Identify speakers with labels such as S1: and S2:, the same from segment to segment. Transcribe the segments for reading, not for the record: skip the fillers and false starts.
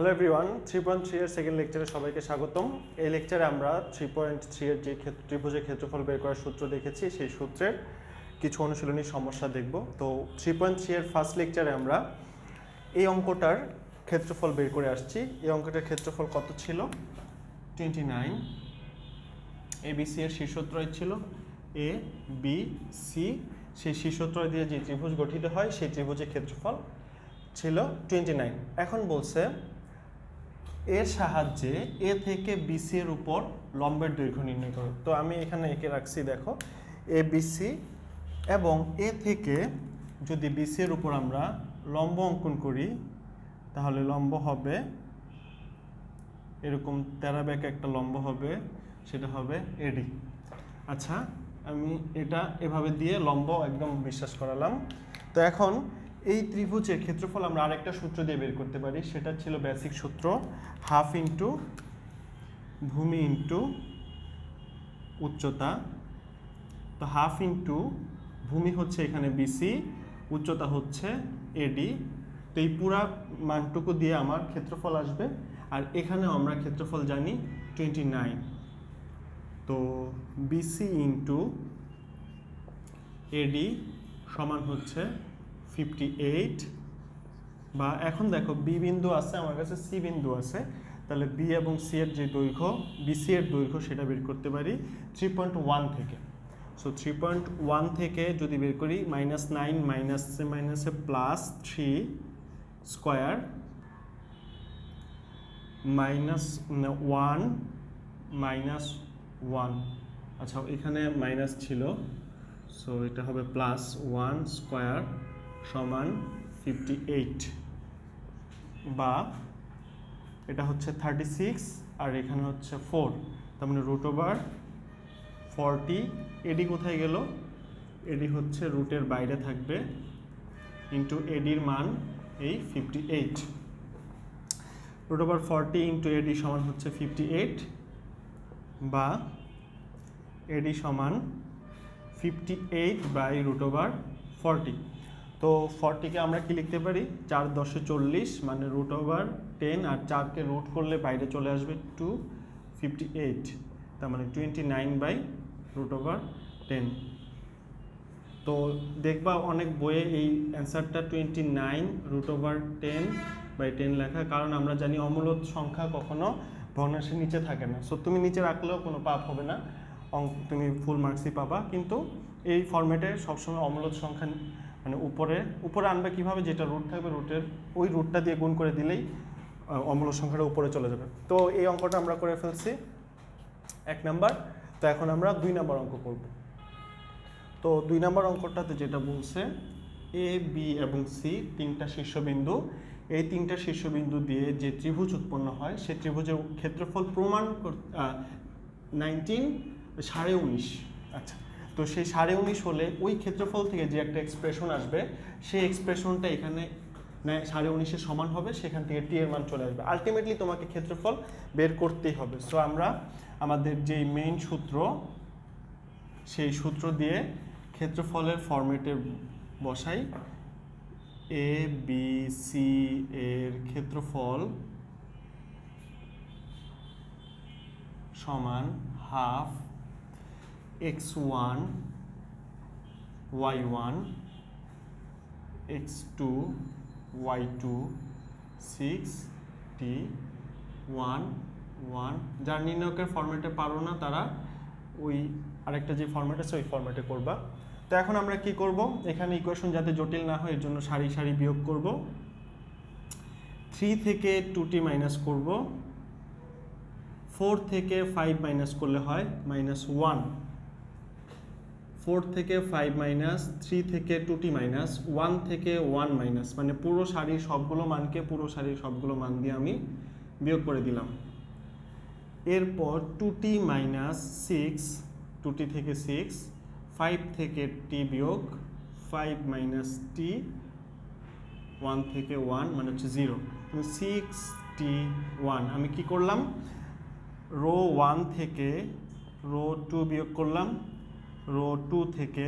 S1: Hello everyone, 3.3 এর second লেকচারে সবাইকে স্বাগতম। এই লেকচারে আমরা 3.3 এর যে ত্রিভুজের ক্ষেত্রফল বের করার সূত্র দেখেছি, সেই সূত্রের কিছু অনুশীলনী সমস্যা দেখব। তো 3.3 এর ফার্স্ট লেকচারে আমরা এই অঙ্কটার ক্ষেত্রফল বের করে আসছি। এই অঙ্কটার ক্ষেত্রফল কত ছিল? 29। ABC এর শীর্ষত্রয় ছিল ABC, সেই শীর্ষত্রয় দিয়ে যে ত্রিভুজ গঠিত হয় সেই ত্রিভুজের ক্ষেত্রফল ছিল 29। এখন বলছে এর সাহায্যে এ থেকে বিসি এর উপর লম্বের দৈর্ঘ্য নির্ণয় করো। তো আমি এখানে এঁকে রাখছি, দেখো ABC, এবং এ থেকে যদি বিসি এর উপর আমরা লম্ব অঙ্কন করি তাহলে লম্ব হবে এরকম, তেরা ব্যাকে একটা লম্ব হবে, সেটা হবে AD। আচ্ছা, আমি এটা এভাবে দিয়ে লম্ব একদম বিশ্বাস করালাম। তো এখন এই ত্রিভুজের ক্ষেত্রফল আমরা আরেকটা সূত্র দিয়ে বের করতে পারি, সেটা ছিল বেসিক সূত্র, হাফ ইন্টু ভূমি ইন্টু উচ্চতা। তো হাফ ইন্টু ভূমি হচ্ছে এখানে বিসি, উচ্চতা হচ্ছে এডি। তো এই পুরা মানটুকু দিয়ে আমার ক্ষেত্রফল আসবে, আর এখানেও আমরা ক্ষেত্রফল জানি 29। তো বিসি ইন্টু এডি সমান হচ্ছে 58, বা এখন দেখো বি বিন্দু আছে, আমার কাছে সি বিন্দু আছে, তাহলে বি এবং সি এর যে দৈর্ঘ্য, বিসি এর দৈর্ঘ্য সেটা বের করতে পারি 3.1 থেকে। সো 3.1 থেকে যদি বের করি, -9 মাইনাসে প্লাস 3 স্কোয়ার -1 -1, আচ্ছা এখানে মাইনাস ছিল, সো এটা হবে +1 স্কোয়ার সমান 58, বা এটা হচ্ছে 36 আর এখানে হচ্ছে 4, তার মানে √40। এডি কোথায় গেল? এডি হচ্ছে রুটের বাইরে থাকবে, ইন্টু এডির মান এই 58। √40 ইন্টু এডি সমান হচ্ছে 58, বা এডি সমান 58/√40। তো 40কে আমরা কি লিখতে পারি? 4 × 10 = 40, মানে √10, আর 4কে রুট করলে বাইরে চলে আসবে 258, তার মানে 29/√10। তো দেখবা অনেক বইয়ে এই অ্যান্সারটা 29√10/10 লেখা, কারণ আমরা জানি অমূলদ সংখ্যা কখনো ভগ্নাংশের নিচে থাকে না। সো তুমি নিচে রাখলেও কোনো পাপ হবে না, তুমি ফুল মার্কসই পাবা। কিন্তু এই ফরম্যাটে সবসময় অমূলদ সংখ্যা মানে উপরে আনবে কিভাবে? যেটা রুট থাকবে, রুটের ওই রুটটা দিয়ে গুণ করে দিলেই অমূলদ সংখ্যাটা উপরে চলে যাবে। তো এই অঙ্কটা আমরা করে ফেলছি 1 নাম্বার। তো এখন আমরা 2 নাম্বার অঙ্ক করব। তো 2 নাম্বার অঙ্কটাতে যেটা বলছে, এ বি এবং সি তিনটা শীর্ষবিন্দু, এই তিনটা শীর্ষবিন্দু দিয়ে যে ত্রিভুজ উৎপন্ন হয় সেই ত্রিভুজের ক্ষেত্রফল প্রমাণ 19.5। আচ্ছা, তো সেই 19.5 হলে ওই ক্ষেত্রফল থেকে যে একটা এক্সপ্রেশন আসবে, সেই এক্সপ্রেশনটা এখানে 19.5-এর সমান হবে, সেখান থেকে টি এর মান চলে আসবে। আলটিমেটলি তোমাকে ক্ষেত্রফল বের করতেই হবে। সো আমরা আমাদের যেই মেইন সূত্র, সেই সূত্র দিয়ে ক্ষেত্রফলের ফরম্যাটে বসাই। এ বি সি এর ক্ষেত্রফল সমান half x1 y1 x2 y2 6t 1 1। যার নির্ণয়কের ফরম্যাটে পারো না তারা ওই আরেকটা যে ফরম্যাট আছে ওই ফরম্যাটে করবা। তো এখন আমরা কি করব? এখানে ইকুয়েশন যাতে জটিল না হয় এর জন্য সারি সারি বিয়োগ করব। 3 থেকে 2t মাইনাস করব, 4 থেকে 5 মাইনাস করলে হয় -1, 4 থেকে 5 মাইনাস, 3 থেকে 2t মাইনাস, 1 থেকে 1 মাইনাস, মানে পুরো সারির সবগুলো মান দিয়ে আমি বিয়োগ করে দিলাম। এরপর 2t মাইনাস 6, 2t থেকে 6, 5 থেকে t বিয়োগ 5 মাইনাস t, 1 থেকে 1 মানে হচ্ছে 0, 6t1। আমি কি করলাম? রো 1 থেকে রো 2 বিয়োগ করলাম, রো 2 থেকে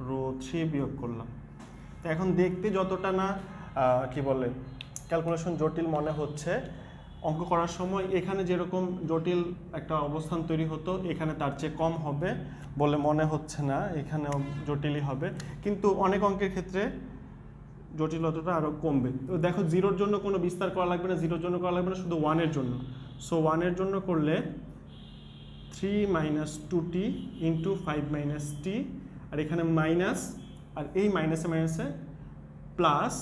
S1: রো 3 বিয়োগ করলাম। তো এখন দেখতে যতটা না কি বলে ক্যালকুলেশন জটিল মনে হচ্ছে, অঙ্ক করার সময় এখানে যেরকম জটিল একটা অবস্থান তৈরি হতো এখানে তার চেয়ে কম হবে বলে মনে হচ্ছে না, এখানেও জটিলই হবে, কিন্তু অনেক অঙ্কের ক্ষেত্রে জটিলতাটা আরও কমবে। তো দেখো জিরোর জন্য কোনো বিস্তার করা লাগবে না, জিরোর জন্য করা লাগবে না, শুধু ওয়ানের জন্য। সো ওয়ানের জন্য করলে 3 - 2t ইন্টু 5 - t, আর এখানে মাইনাস, আর এই মাইনাসে মাইনাসে প্লাস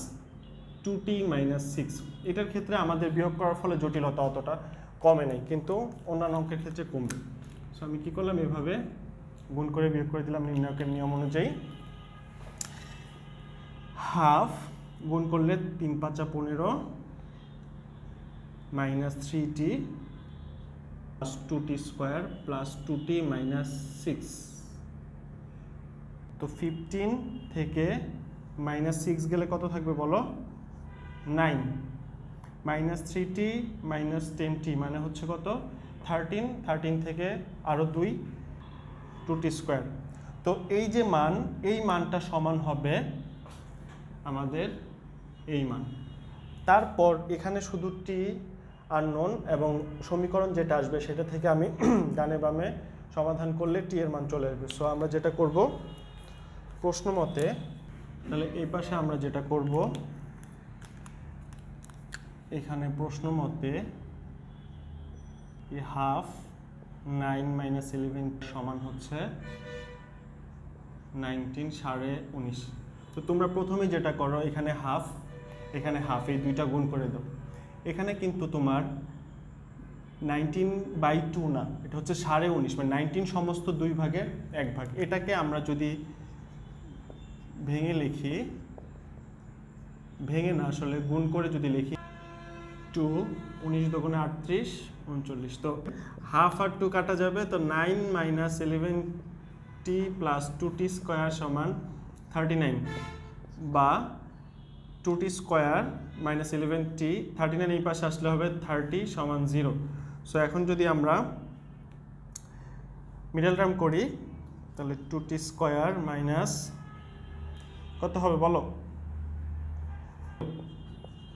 S1: 2t - 6। এটার ক্ষেত্রে আমাদের বিয়োগ করার ফলে জটিলতা অতটা কমে নেই, কিন্তু অন্যান্য অঙ্কের ক্ষেত্রে কমবে। সো আমি কী করলাম, এভাবে গুণ করে বিয়োগ করে দিলাম নির্ণায়কের নিয়ম অনুযায়ী। হাফ গুণ করলে 3 × 5 = 15 minus 3t plus 2t square plus 2t - 6। তো 15 থেকে -6 গেলে কত থাকবে বলো? 9 মাইনাস 3t মাইনাস 10t মানে হচ্ছে কত? 13। 13 থেকে আরও 2 2t স্কোয়ার। তো এই যে মান, এই মানটা সমান হবে আমাদের এই মান। তারপর এখানে শুধু t আননোন এবং সমীকরণ যেটা আসবে সেটা থেকে আমি ডানে বামে সমাধান করলে t এর মান চলে আসবে। সো আমরা যেটা করব প্রশ্ন মতে, তাহলে এই পাশে আমরা যেটা করব, এখানে প্রশ্ন মতে হাফ 9 - 11 সমান হচ্ছে 19 19.5। তো তোমরা প্রথমে যেটা করো, এখানে হাফ এই দুইটা গুণ করে দাও। এখানে কিন্তু তোমার 19/2 না, এটা হচ্ছে 19.5, মানে 19 সমস্ত 2 ভাগের 1 ভাগ। এটাকে আমরা যদি ভেঙে লিখি, ভেঙে না আসলে গুণ করে যদি লিখি, 2 19 × 2 = 38 39। তো হাফ আর 2 কাটা যাবে, তো 9 - 11t প্লাস 2t স্কোয়ার সমান 39, বা 2t স্কোয়ার মাইনাস 11t, 39 এই পাশে আসলে হবে 30 = 0। সো এখন যদি আমরা মিডল টার্ম করি, তাহলে 2t স্কোয়ার মাইনাস কত হবে বলো,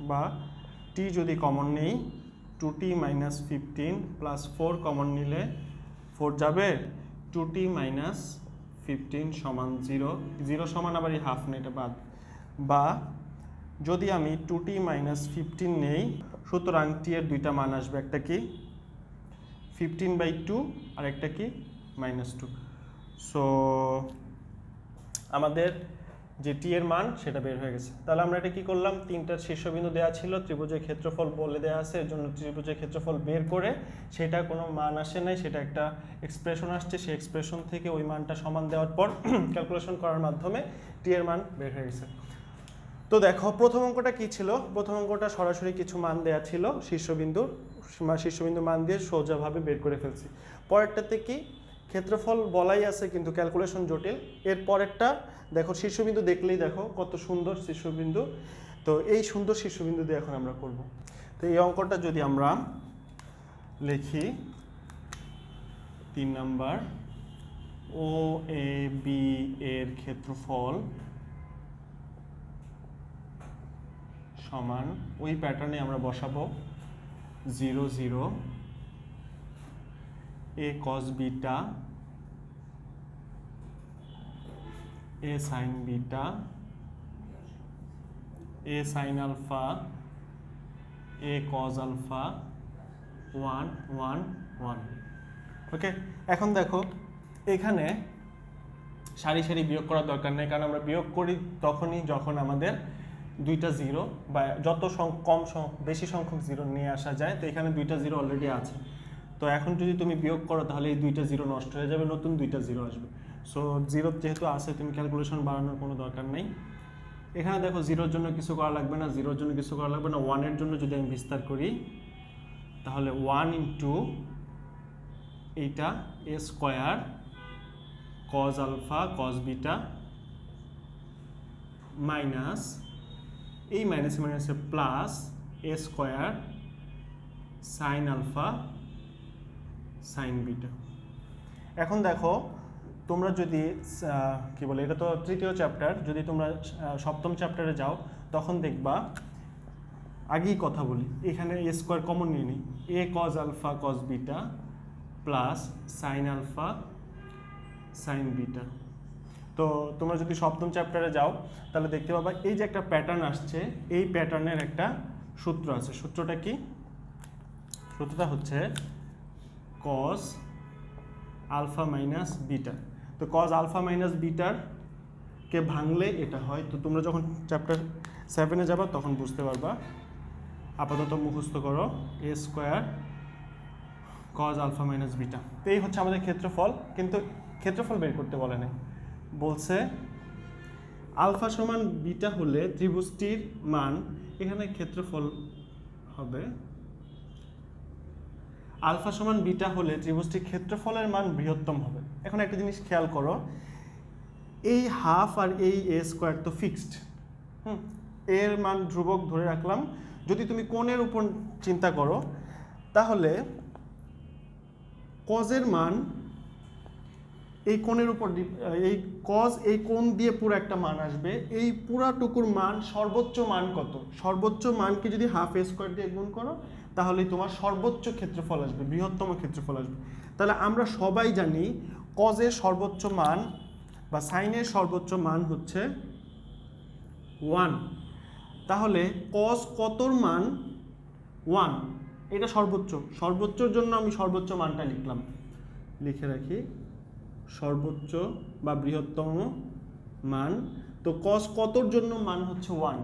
S1: বা t যদি কমন নেই 2t - 15 প্লাস 4 কমন নিলে 4 যাবে, 2t - 15 সমান 0, 0 সমান আবার এই হাফ না, এটা বাদ। বা যদি আমি 2t - 15 নেই, সুতরাং t এর দুইটা মান আসবে, একটা কি 15/2 আর একটা কি -2। সো আমাদের যে টি এর মান সেটা বের হয়ে গেছে। তাহলে আমরা এটা কি করলাম, তিনটার শীর্ষবিন্দু দেওয়া ছিল, ত্রিভুজের ক্ষেত্রফল বলে দেওয়া আছে, এর জন্য ত্রিভুজের ক্ষেত্রফল বের করে সেটা কোনো মান আসে নাই, সেটা একটা এক্সপ্রেশন আসছে, সেই এক্সপ্রেশন থেকে ওই মানটা সমান দেওয়ার পর ক্যালকুলেশন করার মাধ্যমে টি এর মান বের হয়ে গেছে। তো দেখো প্রথম অঙ্কটা কি ছিল, প্রথম অঙ্কটা সরাসরি কিছু মান দেওয়া ছিল, শীর্ষবিন্দু মান দিয়ে সোজাভাবে বের করে ফেলছি। পরেরটাতে কি ক্ষেত্রফল বলাই আছে কিন্তু ক্যালকুলেশন জটিল। এর পরেরটা দেখো শীর্ষবিন্দু দেখলেই দেখো কত সুন্দর শীর্ষবিন্দু, তো এই সুন্দর শীর্ষবিন্দু দিয়ে এখন আমরা করব। তো এই অঙ্কটা যদি আমরা লিখি, 3 নাম্বার, ও এ বি এর ক্ষেত্রফল সমান, ওই প্যাটার্নে আমরা বসাবো 0 0 a cos beta a sin beta a sin alpha a cos alpha 1 1 1। Okay, এখন দেখো এখানে সারি সারি বিয়োগ করার দরকার নেই, কারণ আমরা বিয়োগ করি তখনই যখন আমাদের দুইটা জিরো বা যত বেশি সংখ্যক জিরো নিয়ে আসা যায়। তো এখানে দুইটা জিরো অলরেডি আছে, তো এখন যদি তুমি বিয়োগ করো তাহলে এই দুইটা জিরো নষ্ট হয়ে যাবে, নতুন দুইটা জিরো আসবে। সো জিরো যেহেতু আছে, তুমি ক্যালকুলেশন বাড়ানোর কোনো দরকার নেই। এখানে দেখো জিরোর জন্য কিছু করা লাগবে না, জিরোর জন্য কিছু করা লাগবে না। ওয়ানের জন্য যদি আমি বিস্তার করি তাহলে 1 ইন্টু এইটা a square cos alpha cos beta minus এই মাইনাসে মাইনাসে plus a square sin alpha sin beta. এখন দেখো তোমরা যদি কি বলে, এটা তো তৃতীয় চ্যাপ্টার, যদি তোমরা সপ্তম চ্যাপ্টারে যাও তখন দেখবা আগেই কথা বলি, এখানে এ স্কোয়ার কমন নিয়ে নিই, a cos alpha cos beta plus sin alpha sin beta. তো তোমরা যদি সপ্তম চ্যাপ্টারে যাও তাহলে দেখতে পাবা এই যে একটা প্যাটার্ন আসছে, এই প্যাটার্নের একটা সূত্র আছে। সূত্রটা কি? সূত্রটা হচ্ছে কজ আলফা মাইনাস বিটা। তো কজ আলফা মাইনাস বিটার কে ভাঙলে এটা হয়। তো তোমরা যখন চ্যাপ্টার 7-এ যাবা তখন বুঝতে পারবা। আপাতত মুখস্থ করো a square cos alpha minus beta. তো এই হচ্ছে আমাদের ক্ষেত্রফল, কিন্তু ক্ষেত্রফল বের করতে বলে নাই, বলছে আলফা সমান বিটা হলে ত্রিভুজটির মান, এখানে ক্ষেত্রফল হবে আলফা সমান বিটা হলে ত্রিভুজটির ক্ষেত্রফলের মান বৃহত্তম হবে। এখন একটা জিনিস খেয়াল করো, এই হাফ আর এই এ স্কোয়ার তো ফিক্সড, এর মান ধ্রুবক ধরে রাখলাম। যদি তুমি কোণের উপর চিন্তা করো তাহলে কজের মান এই কোণের উপর, এই কজ এই কোণ দিয়ে পুরো একটা মান আসবে, এই পুরাটুকুর মান সর্বোচ্চ মান কত, সর্বোচ্চ মানকে যদি হাফ এ স্কোয়ার দিয়ে গুণ করো তাহলেই তোমার সর্বোচ্চ ক্ষেত্রফল আসবে, বৃহত্তম ক্ষেত্রফল আসবে। তাহলে আমরা সবাই জানি কজের সর্বোচ্চ মান বা সাইনের সর্বোচ্চ মান হচ্ছে 1। তাহলে কজ কতর মান 1, এটা সর্বোচ্চ। সর্বোচ্চর জন্য আমি সর্বোচ্চ মানটা লিখলাম, লিখে রাখি সর্বোচ্চ বা বৃহত্তম মান। তো কজ কতর জন্য মান হচ্ছে 1,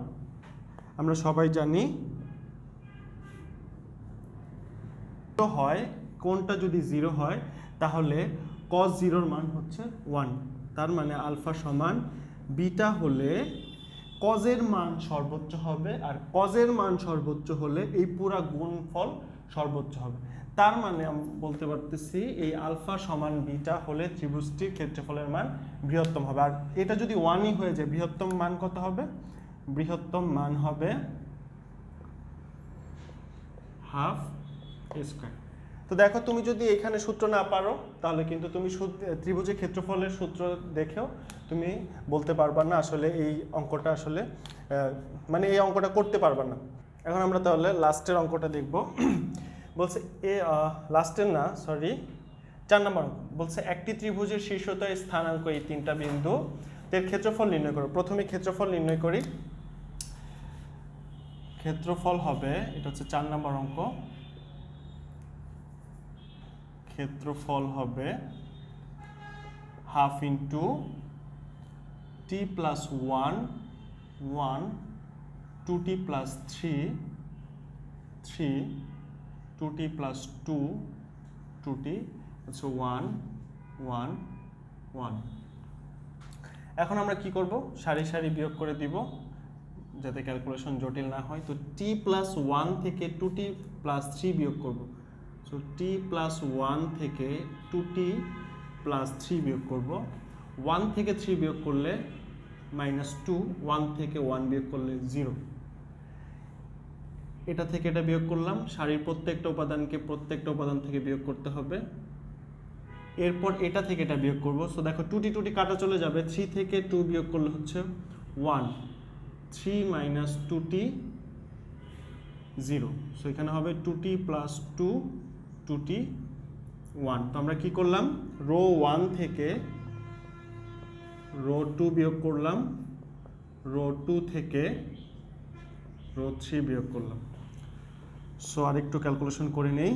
S1: আমরা সবাই জানি হয় কোনটা যদি 0 হয় তাহলে কজ 0-র মান হচ্ছে 1। তার মানে আলফা সমান বিটা হলে কজের মান সর্বোচ্চ হবে, আর কজের মান সর্বোচ্চ হলে এই পুরা গুণফল সর্বোচ্চ হবে। তার মানে আমি বলতে পারতেছি এই আলফা সমান বিটা হলে ত্রিভুজটির ক্ষেত্রফলের মান বৃহত্তম হবে। আর এটা যদি 1ই হয়ে যায়, বৃহত্তম মান কত হবে? বৃহত্তম মান হবে হাফ এ স্কোয়ার। তো দেখো, তুমি যদি এখানে সূত্র না পারো তাহলে কিন্তু তুমি ত্রিভুজের ক্ষেত্রফলের সূত্র দেখেও তুমি বলতে পারবা না আসলে এই অঙ্কটা আসলে মানে এই অঙ্কটা করতে পারবা না। এখন আমরা তাহলে লাস্টের অঙ্কটা দেখব। বলছে লাস্টের না, সরি, 4 নম্বর অঙ্ক। বলছে একটি ত্রিভুজের শীর্ষতয় স্থানাঙ্ক এই 3টা বিন্দু, এর ক্ষেত্রফল নির্ণয় করো। প্রথমে ক্ষেত্রফল নির্ণয় করি। ক্ষেত্রফল হবে, এটা হচ্ছে 4 নম্বর অঙ্ক, ক্ষেত্রফল হবে half into t plus 1 1 2t plus 3 3 2t plus 2 2t, আচ্ছা 1 1 1। এখন আমরা কি করব? সারি সারি বিয়োগ করে দিব যাতে ক্যালকুলেশন জটিল না হয়। তো t প্লাস 1 থেকে 2t প্লাস 3 বিয়োগ করব। সো t প্লাস 1 থেকে 2t প্লাস 3 বিয়োগ করব। 1 থেকে 3 বিয়োগ করলে -2, 1 থেকে 1 বিয়োগ করলে 0। এটা থেকে এটা বিয়োগ করলাম, সারির প্রত্যেকটা উপাদান থেকে বিয়োগ করতে হবে। এরপর এটা থেকে এটা বিয়োগ করব। সো দেখো 2t কাটা চলে যাবে, 3 থেকে 2 বিয়োগ করলে হচ্ছে 1, 3 মাইনাস 2t 0। সো এখানে হবে 2t প্লাস 2 2t 1। তো আমরা কি করলাম? রো 1 থেকে রো 2 বিয়োগ করলাম, রো 2 থেকে রো 3 বিয়োগ করলাম। সো আরেকটু ক্যালকুলেশন করে নেই।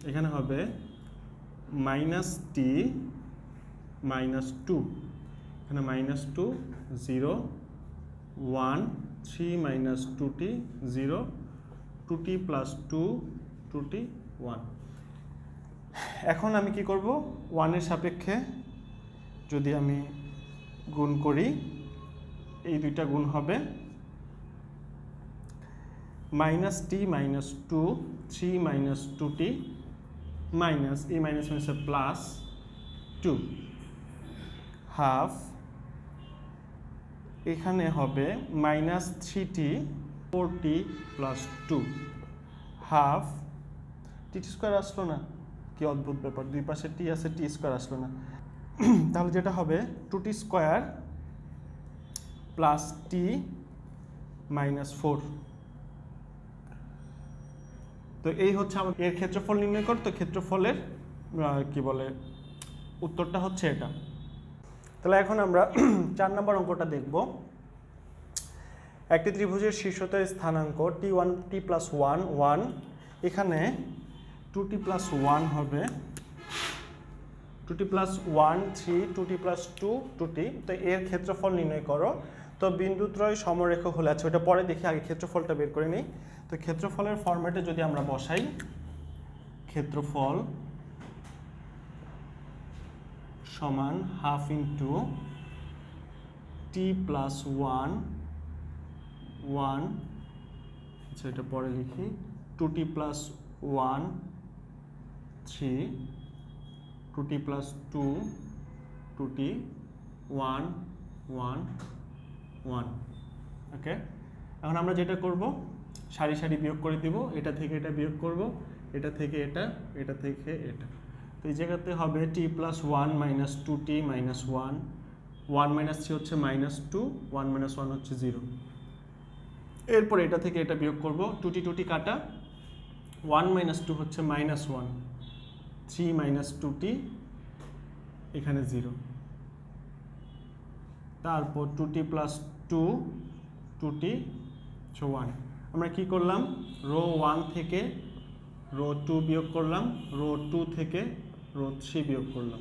S1: এখানে হবে -t -2, এখানে -2 0 1 3 minus 2t 0 2t plus 2 2t 1। এখন আমি কি করব? 1-এর সাপেক্ষে যদি আমি গুণ করি, এই দুইটা গুণ হবে -t -2 3 মাইনাস 2t মাইনাস এই মাইনাস মাইনাসে প্লাস 2 হাফ, এখানে হবে -3t 4t প্লাস 2 হাফ। টি স্কোয়ার আসলো না, কি অদ্ভুত ব্যাপার, দুই পাশে টি আছে, টি স্কোয়ার আসলো না। তাহলে যেটা হবে 2t স্কোয়ার প্লাস t -4 তো এই হচ্ছে আমাদের এর ক্ষেত্রফল নির্ণয় কর। তো ক্ষেত্রফলের কি বলে উত্তরটা হচ্ছে এটা। তাহলে এখন আমরা 4 নম্বর অঙ্কটা দেখব। একটি ত্রিভুজের শীর্ষতের স্থানাঙ্ক t1 t+1 1, এখানে 2t+1 হবে 2t+1 3 2t+2 2t। তো এর ক্ষেত্রফল নির্ণয় করো। তো বিন্দুত্রয় সমরেখ হলে, আচ্ছা ওটা পরে দেখি, আগে ক্ষেত্রফলটা বের করে নিই। তো ক্ষেত্রফলের ফরম্যাটে যদি আমরা বসাই, ক্ষেত্রফল সমান হাফ ইন্টু t+1 1, আচ্ছা এটা পরে লিখি, 2t+1 3 2t+2 2t 1 1 1। ওকে, এখন আমরা যেটা করব, সারি সারি বিয়োগ করে দিব। এটা থেকে এটা বিয়োগ করব, এটা থেকে এটা, এটা থেকে এটা। তো এই জায়গাতে হবে t+1 - 2t - 1 1 - 3 হচ্ছে -2 1 - 1 হচ্ছে 0। এরপর এটা থেকে এটা বিয়োগ করব, 2t 2t কাটা, 1 - 2 হচ্ছে -1 3 - 2t এখানে 0। তারপর 2t+2 2t 1। আমরা কি করলাম, রো 1 থেকে রো 2 বিয়োগ করলাম, রো 2 থেকে রো 3 বিয়োগ করলাম।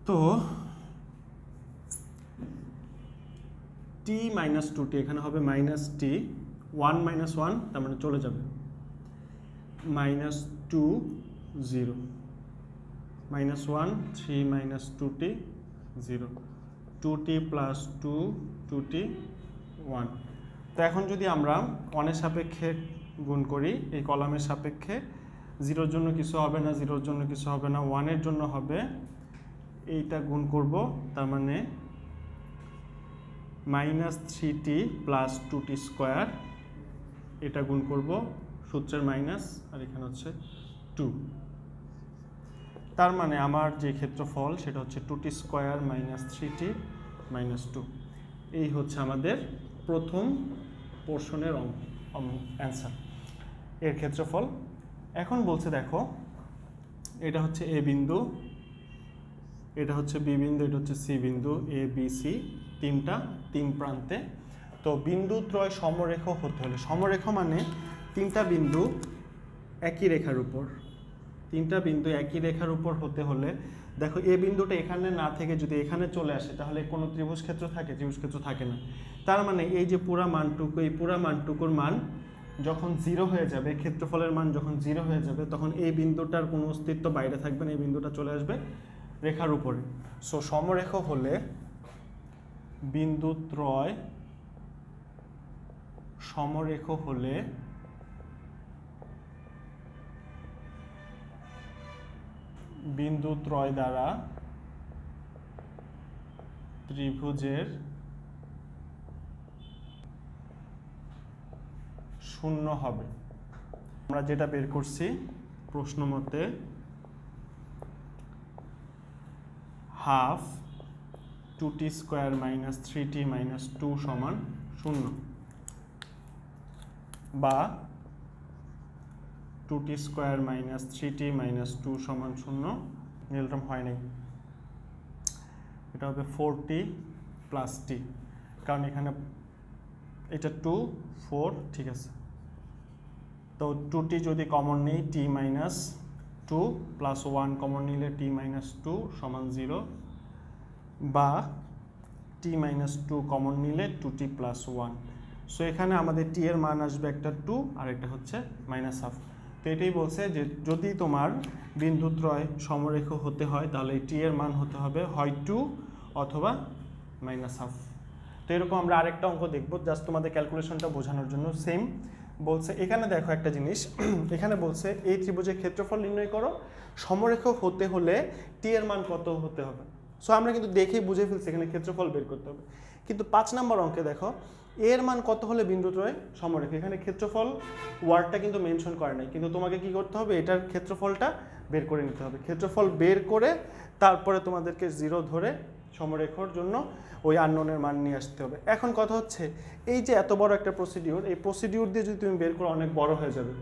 S1: তো t - 2t এখানে হবে -t 1 - 1 তার মানে চলে যাবে, -2 0 -1 3 - 2t 0 2t+2 2t 1। তো এখন যদি আমরা 1-এর সাপেক্ষে গুণ করি, এই কলামের সাপেক্ষে, 0-এর জন্য কিছু হবে না, 0-এর জন্য কিছু হবে না, 1-এর জন্য হবে, এইটা গুণ করব, তার মানে -3t + 2t স্কোয়ার, এটা গুণ করব, সূত্রের মাইনাস, আর এখানে হচ্ছে 2। তার মানে আমার যে ক্ষেত্রফল সেটা হচ্ছে 2t স্কোয়ার - 3t - 2। এই হচ্ছে আমাদের প্রথম পোর্শনের অ্যান্সার, এর ক্ষেত্রফল। এখন বলছে দেখো, এটা হচ্ছে এ বিন্দু, এটা হচ্ছে বি বিন্দু, এটা হচ্ছে সি বিন্দু, এ বি সি তিন প্রান্তে। তো বিন্দুত্রয় সমরেখ হতে হলে, সমরেখ মানে তিনটা বিন্দু একই রেখার উপর, তিনটা বিন্দু একই রেখার উপর হতে হলে, দেখো এ বিন্দুটা এখানে না থেকে যদি এখানে চলে আসে তাহলে কোনো ত্রিভুজ ক্ষেত্র থাকে? ত্রিভুজ ক্ষেত্র থাকে না। তার মানে এই যে পুরা মানটুকু, এই পুরা মানটুকুর মান যখন 0 হয়ে যাবে, ক্ষেত্রফলের মান যখন 0 হয়ে যাবে, তখন এই বিন্দুটার কোনো অস্তিত্ব বাইরে থাকবে না, এই বিন্দুটা চলে আসবে রেখার উপরে। সো সমরেখ হলে, বিন্দুত্রয় সমরেখ হলে বিন্দুত্রয় দ্বারা ত্রিভুজের শূন্য হবে। আমরা যেটা বের করছি প্রশ্ন মতে, হাফ 2t স্কোয়ার - 3t - 2 সমান 0, বা 2t স্কোয়ার - 3t - 2 সমান 0, এরকম হয় নাই, এটা হবে 4t + t, কারণ এখানে এটা 2 4 ঠিক আছে। তো 2t যদি কমন নেই, t - 2 + 1 কমন নিলে t - 2 সমান 0, বা t - 2 কমন নিলে 2t + 1। সো এখানে আমাদের t এর মান আসবে একটা 2 আর একটা হচ্ছে -1/2। তো এটাই বলছে যে যদি তোমার বিন্দুত্রয় সমরেখ হতে হয় তাহলে t এর মান হতে হবে হয় 2 অথবা -1/2। তো এরকম আমরা আরেকটা অঙ্ক দেখব, জাস্ট তোমাদের ক্যালকুলেশনটা বোঝানোর জন্য। সেম বলছে, এখানে দেখো একটা জিনিস, এখানে বলছে এই ত্রিভুজের ক্ষেত্রফল নির্ণয় করো, সমরেখ হতে হলে t এর মান কত হতে হবে। সো আমরা কিন্তু দেখেই বুঝে ফেলছি এখানে ক্ষেত্রফল বের করতে হবে। কিন্তু 5 নম্বর অঙ্কে দেখো, এর মান কত হলে বিন্দুত্রয় সমরেখ, এখানে ক্ষেত্রফল ওয়ার্ডটা কিন্তু মেনশন করে নাই, কিন্তু তোমাকে কি করতে হবে, এটার ক্ষেত্রফলটা বের করে নিতে হবে। ক্ষেত্রফল বের করে তারপরে তোমাদেরকে 0 ধরে সমরেখার জন্য ওই আননোনের মান নিয়ে আসতে হবে। এখন কথা হচ্ছে এই যে এত বড় একটা প্রসিডিউর, এই প্রসিডিউর দিয়ে যদি তুমি বের করো অনেক বড় হয়ে যাবে,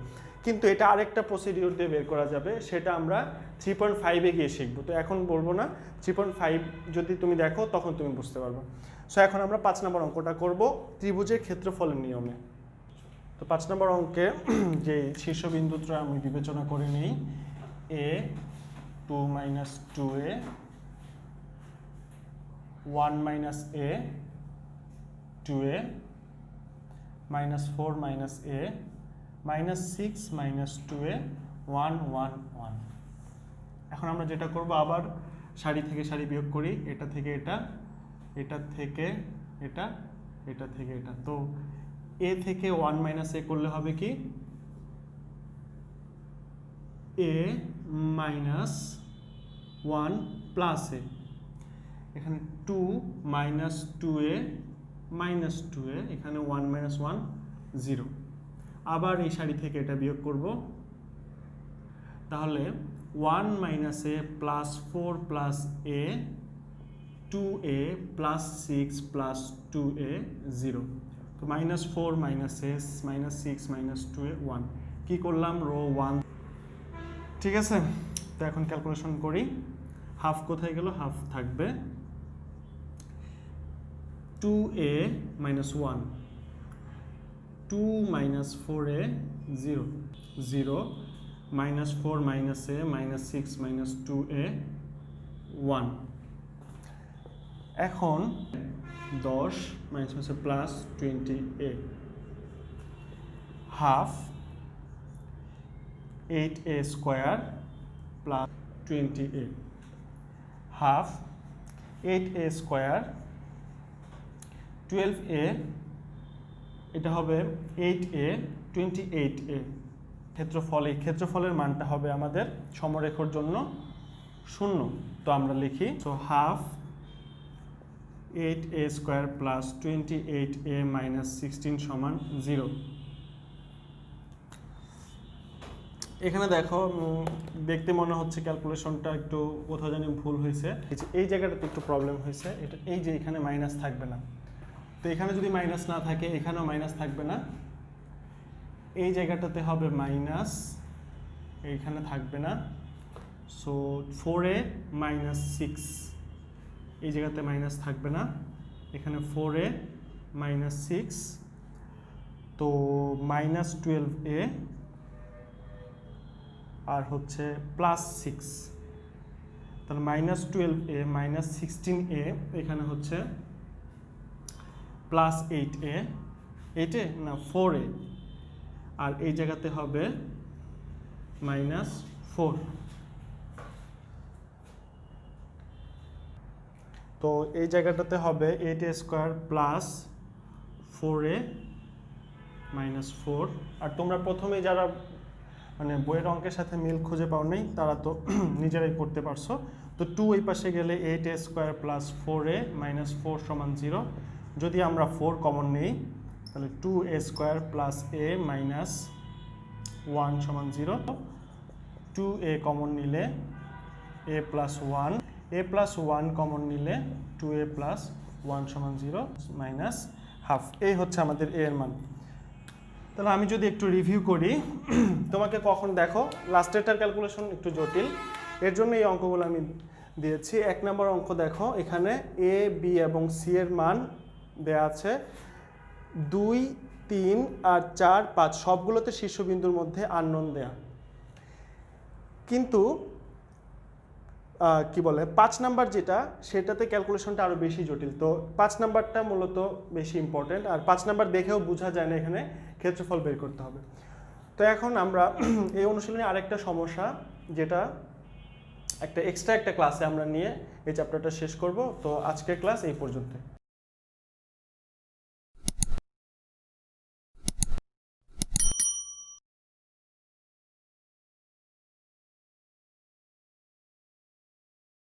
S1: কিন্তু এটা আরেকটা প্রসিডিউর দিয়ে বের করা যাবে, সেটা আমরা 3.5-এ গিয়ে শিখবো। তো এখন বলবো না, 3.5 যদি তুমি দেখো তখন তুমি বুঝতে পারবে। সো এখন আমরা 5 নম্বর অঙ্কটা করব ত্রিভুজের ক্ষেত্রফলের নিয়মে। তো 5 নম্বর অঙ্কে যে শীর্ষবিন্দুটা আমি বিবেচনা করে নিই, a 2 - 2a 1 - a 2a -4 - a -6 - 2a 1 1 1। এখন আমরা যেটা করব, আবার সারি থেকে সারি বিয়োগ করি, এটা থেকে এটা, এটা থেকে এটা, এটা থেকে এটা। তো a থেকে 1 - a করলে হবে কি a - 1 + a, এখানে 2 - 2a -2a, এখানে 1 - 1 0। আবার এই সারি থেকে এটা বিয়োগ করব, তাহলে 1 - a + 4 + a 2a + 6 + 2a 0। তো -4 - a -6 - 2a 1, কি করলাম, রো 1। ঠিক আছে, তো এখন ক্যালকুলেশন করি। হাফ কোথায় গেল, হাফ থাকবে 2a - 1 2 - 4a 0 0 -4 - a -6 - 2a 1। এখন 10 +20a half 8a² + 20a, half 8a² 12a, এটা হবে 8a 28a। ক্ষেত্রফল, এই ক্ষেত্রফলের মানটা হবে আমাদের সমরেখার জন্য 0। তো আমরা লিখি, সো হাফ 8a² + 28a - 16 = 0। এখানে দেখো, দেখতে মনে হচ্ছে ক্যালকুলেশনটা একটু কোথাও জানি ভুল হয়েছে, এই জায়গাটাতে একটু প্রবলেম হয়েছে। এটা এই যে এখানে মাইনাস থাকবে না, তো এখানে যদি মাইনাস না থাকে এখানেও মাইনাস থাকবে না, এই জায়গাটাতে হবে মাইনাস, এইখানে থাকবে না। সো 4a - 6, এই জায়গাতে মাইনাস থাকবে না, এখানে 4a - 6, তো -12a আর হচ্ছে +6, তাহলে -12a -16a, এখানে হচ্ছে +8a, 8a না 4a, আর এই জায়গাতে হবে -4। তো এই জায়গাটাতে হবে 8a² + 4a -4। আর তোমরা প্রথমেই যারা মানে বইয়ের অঙ্কের সাথে মিল খুঁজে পাও নাই তারা তো নিজেরাই করতে পারছো। তো 2 এই পাশে গেলে 8a² + 4a -4 = 0। যদি আমরা 4 কমন নেই তাহলে 2a² + a - 1 = 0। 2a কমন নিলে a + 1, a + 1 কমন নিলে 2a + 1 = 0 -হাফ। এই হচ্ছে আমাদের a এর মান। তাহলে আমি যদি একটু রিভিউ করি, তোমাকে কখন দেখো লাস্টেরটার ক্যালকুলেশন একটু জটিল, এর জন্য এই অঙ্কগুলো আমি দিয়েছি। 1 নম্বর অঙ্ক দেখো, এখানে a b এবং c এর মান দেয়া আছে 2 3 আর 4 5, সবগুলোতে শীর্ষবিন্দুর মধ্যে আননোন দেয়া, কিন্তু কি বলে 5 নাম্বার যেটা, সেটাতে ক্যালকুলেশনটা আরও বেশি জটিল। তো 5 নাম্বারটা মূলত বেশি ইম্পর্টেন্ট, আর 5 নাম্বার দেখেও বোঝা যায় না এখানে ক্ষেত্রফল বের করতে হবে। তো এখন আমরা এই অনুশীলনে আরেকটা সমস্যা, যেটা একটা এক্সট্রা একটা ক্লাসে আমরা নিয়ে এই চ্যাপ্টারটা শেষ করব। তো আজকের ক্লাস এই পর্যন্ত।